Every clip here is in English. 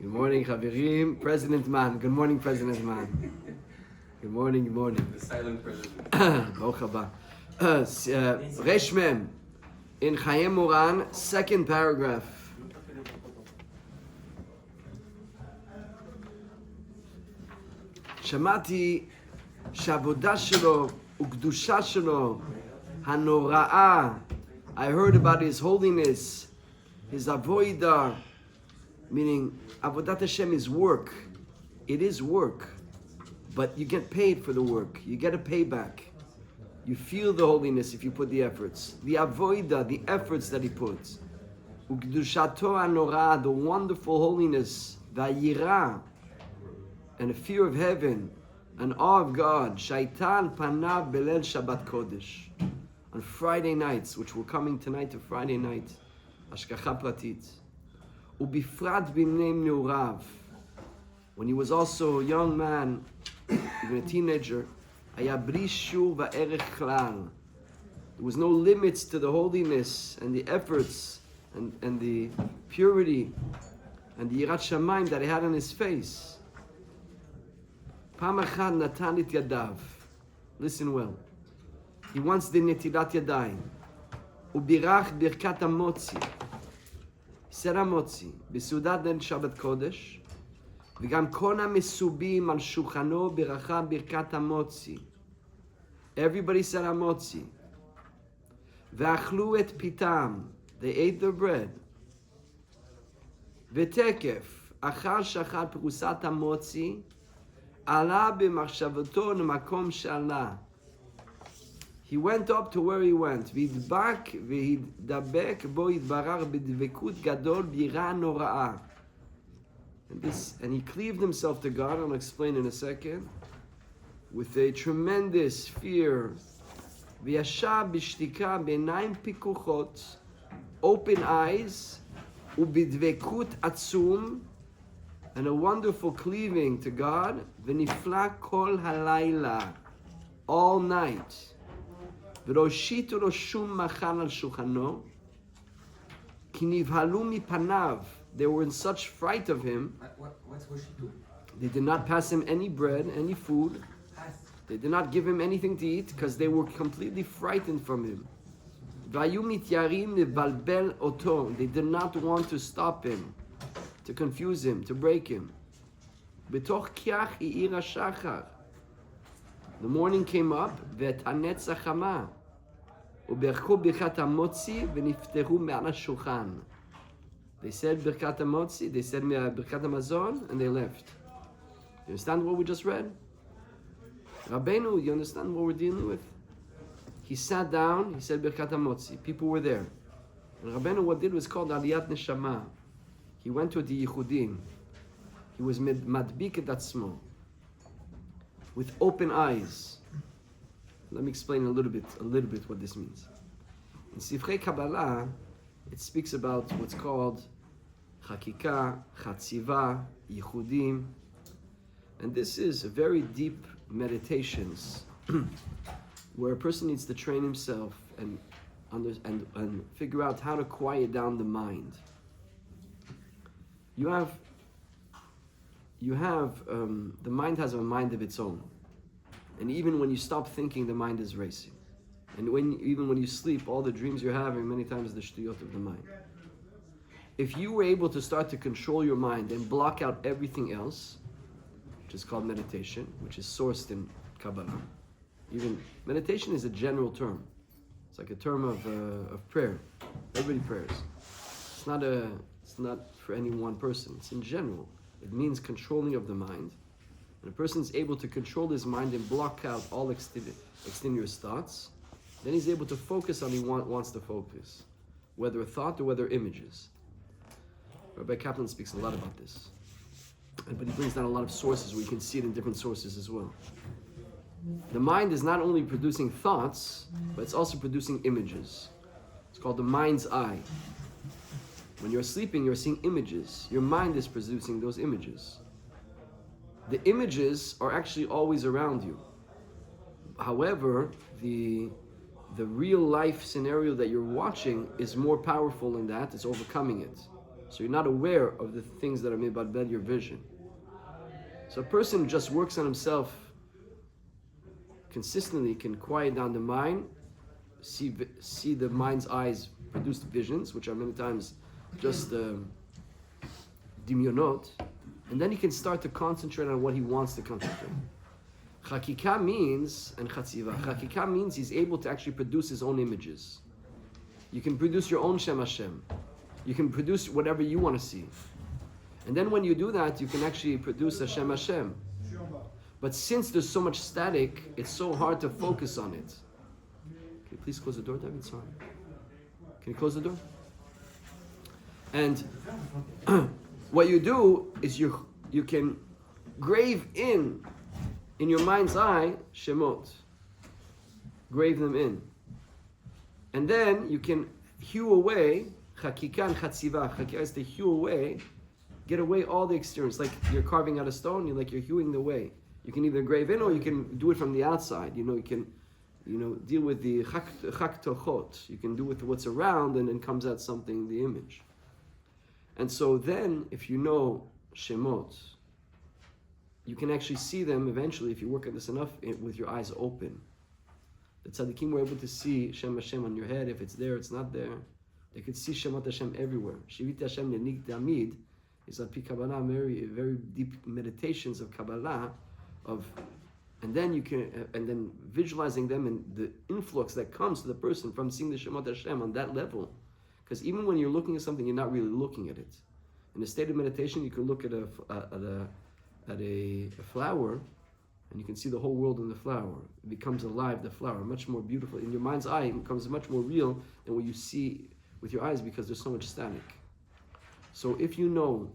Good morning, Chavirim. President Man. Good morning, President Man. Good morning, good morning. The silent president. Baruch haba. Resh Mem. In Chayé Moharan, second paragraph. שמעתי שהעבודה שלו וקדושה שלו הנוראה. I heard about his holiness, his avodah, meaning avodat Hashem is work. It is work, but you get paid for the work. You get a payback. You feel the holiness if you put the efforts. The avodah, the efforts that he puts. Ukdushato hanora, the wonderful holiness, vayira, and a fear of heaven, an awe of God. Shaitan panav belel Shabbat Kodesh. On Friday nights, which we're coming tonight to Friday night, Ashkacha Pratit. Ubifrat b'nei neurav. When he was also a young man, even a teenager, haya bri shur va'erech klal. There was no limits to the holiness and the efforts and the purity and the yirat shamayim that he had on his face. Pam achad natan et yadav. Listen well. He once did netilat yadayim. Ubirach birkat hamotzi. He said המוציא, בסעודת ליל שבת קודש, וגם כל המסובים על שולחנו ברכה ברכת המוציא. Everybody said המוציא. ואכלו את פיתם, they ate their bread. ותקף, אחר שחט פרוסת המוציא, עלה במחשבתו למקום שעלה. He went up to where he went. והדבק והתדבק בו יתברך בדבקות גדול ביראה נוראה. And he cleaved himself to God, I'll explain in a second, with a tremendous fear. וישב בשתיקה בעיניים פיקוחות, open eyes, ובדבקות עצום, and a wonderful cleaving to God, ונפלא כל הלילה, all night. וראשיתו לו שום מאכל על שולחנו, כי נבהלו מפניו. They were in such fright of him. What's Hoshito? They did not pass him any bread, any food. They did not give him anything to eat because they were completely frightened from him. והיו מתיירים לבלבל אותו. They did not want to stop him, to confuse him, to break him. בתוך כיח האיר השחר. The morning came up, ותנץ החמה. וברכו ברכת המוציא ונפטרו מעל השולחן. They said ברכת המוציא, they said ברכת המזון, and they left. You understand what we just read? Rabbeinu, you understand what we're dealing with? He sat down, he said ברכת המוציא. People were there. And Rabbeinu, what did was called aliyat neshama. He went to the yichudim. He was madbik et atzmo, with open eyes. Let me explain a little bit what this means. In Sifrei Kabbalah, it speaks about what's called Chakika, Chatziva, Yichudim, and this is very deep meditations where a person needs to train himself and figure out how to quiet down the mind. The mind has a mind of its own. And even when you stop thinking, the mind is racing. And even when you sleep, all the dreams you're having, many times the shtuyot of the mind. If you were able to start to control your mind and block out everything else, which is called meditation, which is sourced in Kabbalah. Even meditation is a general term. It's like a term of prayer. Everybody prayers. It's not for any one person. It's in general. It means controlling of the mind. When a person is able to control his mind and block out all extraneous thoughts, then he's able to focus on what he wants to focus, whether a thought or whether images. Rabbi Kaplan speaks a lot about this, but he brings down a lot of sources where you can see it in different sources as well. The mind is not only producing thoughts, but it's also producing images. It's called the mind's eye. When you're sleeping, you're seeing images. Your mind is producing those images. The images are actually always around you. However, the real life scenario that you're watching is more powerful than that. It's overcoming it. So you're not aware of the things that are made by your vision. So a person who just works on himself consistently can quiet down the mind, see the mind's eyes produce visions, which are many times just dimyonot, and then he can start to concentrate on what he wants to concentrate. Chakika means, and chatziva, chakika means he's able to actually produce his own images. You can produce your own Shem Hashem. You can produce whatever you want to see. And then when you do that, you can actually produce Hashem Hashem. But since there's so much static, it's so hard to focus on it. Can you please close the door, David? Sorry. Can you close the door? And what you do is you can grave in your mind's eye Shemot. Grave them in. And then you can hew away, Chakika and Chatziva. Chakika is to hew away, get away all the exteriors. Like you're carving out a stone, you're hewing the way. You can either grave in or you can do it from the outside. You can deal with the chak tochot. You can do with what's around, and then comes out something, the image. And so then, if you know Shemot, you can actually see them eventually, if you work at this enough, with your eyes open. The tzaddikim were able to see Shem Hashem on your head. If it's there, it's not there. They could see Shemot Hashem everywhere. Shivit Hashem Lenik Damid is Pi Kabbalah, very deep meditations of Kabbalah, and then visualizing them and the influx that comes to the person from seeing the Shemot Hashem on that level. Because even when you're looking at something, you're not really looking at it. In a state of meditation, you can look at a flower, and you can see the whole world in the flower. It becomes alive, the flower, much more beautiful. In your mind's eye, it becomes much more real than what you see with your eyes, because there's so much static. So if you know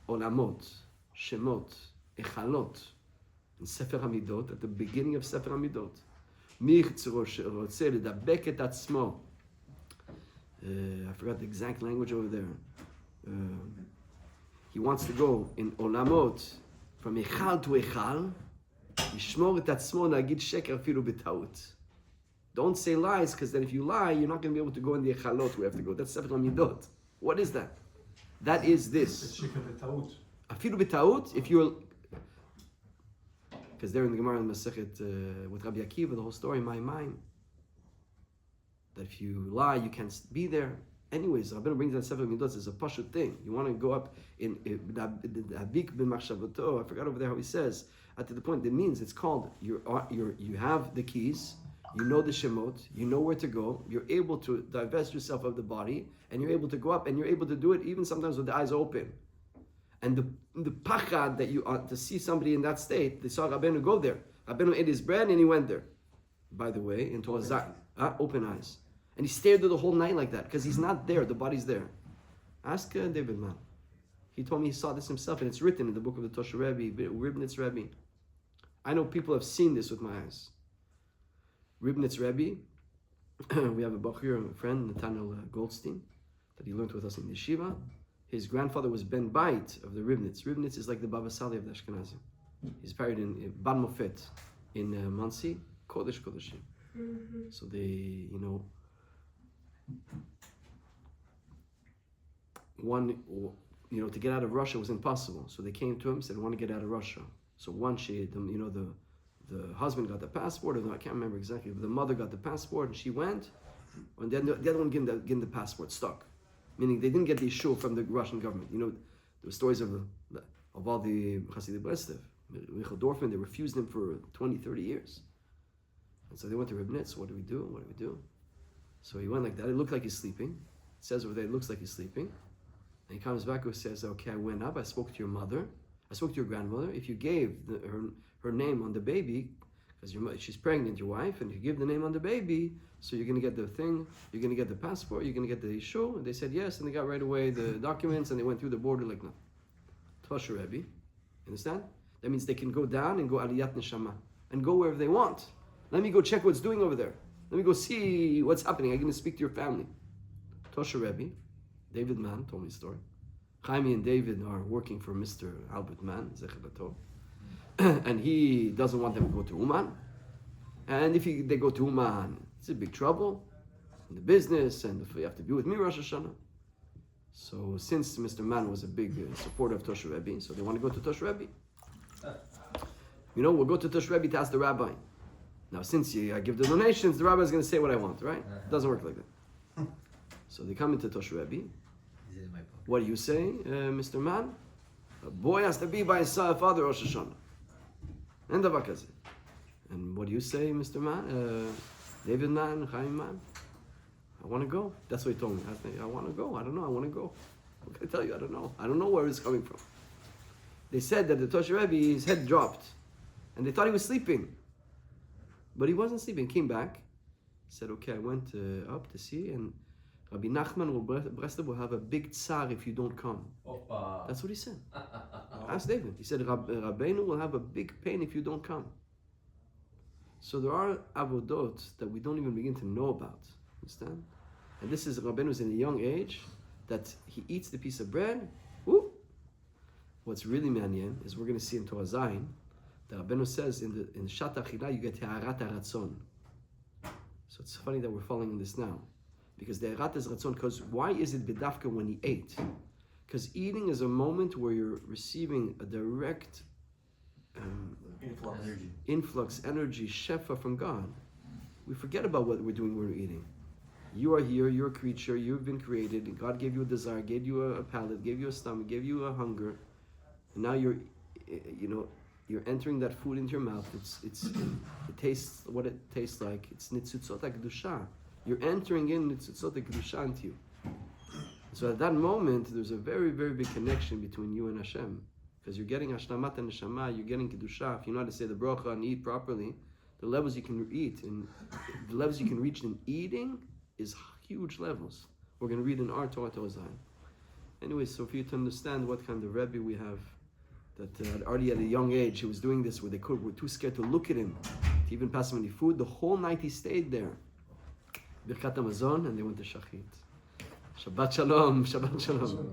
Olamot, Shemot, Echalot, in Sefer Hamidot, at the beginning of Sefer Hamidot, I forgot the exact language over there. He wants to go in Olamot from Echal to Echal. Yishmor et atzmo nagid sheker afilu b'taut. Don't say lies, because then if you lie, you're not going to be able to go in the Echalot we have to go. That's Sefer Hamidot. What is that? That is this. Afilu b'taut, if you're... Because there in the Gemara in Masechet with Rabbi Akiva, the whole story in my mind, that if you lie, you can't be there. Anyways, Rabbeinu brings that Sefer Midot as a pashut thing. You want to go up in Habik b'machshavoto. I forgot over there how he says. At the point, it means it's called you have the keys, you know the shemot, you know where to go, you're able to divest yourself of the body, and you're able to go up, and you're able to do it even sometimes with the eyes open. And the pachad that you to see somebody in that state, they saw Rabbeinu go there. Rabbeinu ate his bread and he went there. By the way, into open eyes. And he stayed there the whole night like that, because he's not there, the body's there. Ask David Man. He told me he saw this himself, and it's written in the book of the Tosha Rebbe, Ribnitz Rebbe. I know people have seen this with my eyes. Ribnitz Rebbe, we have a Bachur, a friend, Nathaniel Goldstein, that he learned with us in yeshiva. His grandfather was Ben Bait of the Ribnitz. Ribnitz is like the Baba Sali of the Ashkenazim. He's buried in Bad Mofet in Monsey, Kodesh Kodeshim. So they, to get out of Russia was impossible. So they came to him and said, "I want to get out of Russia." So one the husband got the passport, or I can't remember exactly, but the mother got the passport and she went, and then the other one getting the passport stuck. Meaning they didn't get the issue from the Russian government. The stories of all the Hasidic Breslev, Michael Dorfman, they refused him for 20, 30 years. And so they went to Ribnitz. What do we do? What do we do? So he went like that. It looked like he's sleeping. It says over there, it looks like he's sleeping. And he comes back and says, "Okay, I went up. I spoke to your mother. I spoke to your grandmother. If you gave her name on the baby, because she's pregnant, your wife, and if you give the name on the baby, so you're going to get the thing, you're going to get the passport, you're going to get the issue." And they said yes, and they got right away the documents, and they went through the border like no. Tosha Rebbe, understand? That means they can go down and go Aliyat Neshama, and go wherever they want. Let me go check what's doing over there. Let me go see what's happening. I'm going to speak to your family. Tosha Rebbe, David Mann told me a story. Chaimi and David are working for Mr. Albert Mann, Zecher Latov, and he doesn't want them to go to Uman. And if they go to Uman, it's a big trouble in the business, and if you have to be with me Rosh Hashanah. So since Mr. Man was a big supporter of Tosh Rebbe, so they want to go to Tosh Rebbe. We'll go to Tosh Rebbe to ask the rabbi. Now, since I give the donations, the rabbi is going to say what I want, right? It doesn't work like that. So they come into Tosh Rebbe. What do you say, Mr. Man? A boy has to be by his father Rosh Hashanah. And דבר כזה. And what do you say, Mr. Man? David Man, Chaim Man? I want to go. That's what he told me. I want to go. I don't know. I want to go. What can I tell you? I don't know. I don't know where it's coming from. They said that the Tosh Rebbe, his head dropped. And they thought he was sleeping. But he wasn't sleeping. He came back. He said, okay, I went up to see, and Rabbi Nachman will have a big tsar if you don't come. Opa. That's what he said. Ask David. He said, Rabbeinu will have a big pain if you don't come. So there are avodot that we don't even begin to know about. Understand? And this is Rabbeinu's in a young age, that he eats the piece of bread. Whoop. What's really manyan is we're going to see in Torah Zayin, the Rabbeinu says in Shat Achila you get Ha'arat HaRatzon. So it's funny that we're following this now. Because the Ha'arat HaRatzon, because why is it B'dafka when he ate? Because eating is a moment where you're receiving a direct influx, energy, shefa from God. We forget about what we're doing when we're eating. You are here, you're a creature, you've been created, God gave you a desire, gave you a palate, gave you a stomach, gave you a hunger, and now you're entering that food into your mouth. It tastes what it tastes like. It's nitzutzot HaKedusha. You're entering in nitzutzot HaKedusha into you. So at that moment, there's a very, very big connection between you and Hashem. Because you're getting Hashlamat and Neshama, you're getting Kedusha. If you know how to say the bracha and eat properly, the levels you can eat and the levels you can reach in eating is huge levels. We're going to read in our Torah Zayin. Anyway, so for you to understand what kind of Rebbe we have, that already at a young age he was doing this, where they were too scared to look at him, to even pass him any food. The whole night he stayed there. Birkat HaMazon, and they went to Shachit. Shabbat Shalom, Shabbat Shalom.